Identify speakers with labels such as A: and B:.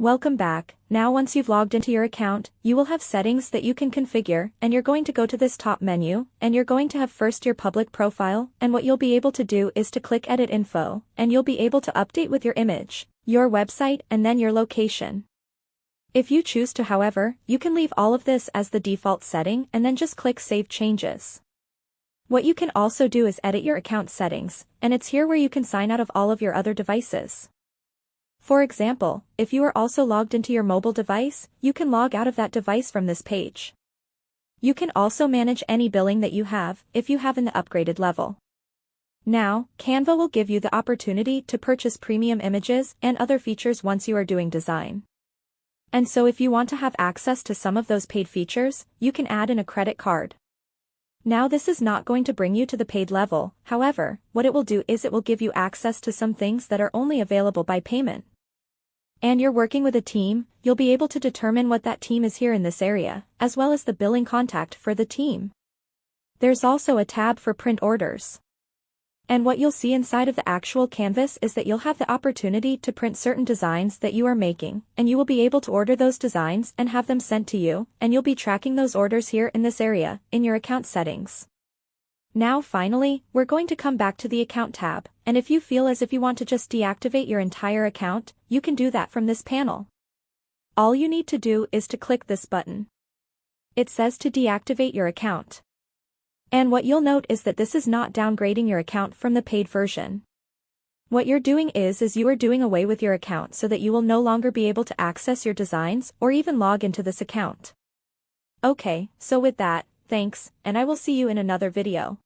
A: Welcome back. Now once you've logged into your account, you will have settings that you can configure, and you're going to go to this top menu, and you're going to have first your public profile, and what you'll be able to do is to click Edit Info, and you'll be able to update with your image, your website, and then your location. If you choose to, however, you can leave all of this as the default setting and then just click Save Changes. What you can also do is edit your account settings, and it's here where you can sign out of all of your other devices. For example, if you are also logged into your mobile device, you can log out of that device from this page. You can also manage any billing that you have, if you have in the upgraded level. Now, Canva will give you the opportunity to purchase premium images and other features once you are doing design. And so if you want to have access to some of those paid features, you can add in a credit card. Now this is not going to bring you to the paid level, however, what it will do is it will give you access to some things that are only available by payment. And you're working with a team, you'll be able to determine what that team is here in this area, as well as the billing contact for the team. There's also a tab for print orders. And what you'll see inside of the actual canvas is that you'll have the opportunity to print certain designs that you are making, and you will be able to order those designs and have them sent to you, and you'll be tracking those orders here in this area, in your account settings. Now finally, we're going to come back to the account tab, and if you feel as if you want to just deactivate your entire account, you can do that from this panel. All you need to do is to click this button. It says to deactivate your account. And what you'll note is that this is not downgrading your account from the paid version. What you're doing is you are doing away with your account so that you will no longer be able to access your designs or even log into this account. Okay, so with that, thanks, and I will see you in another video.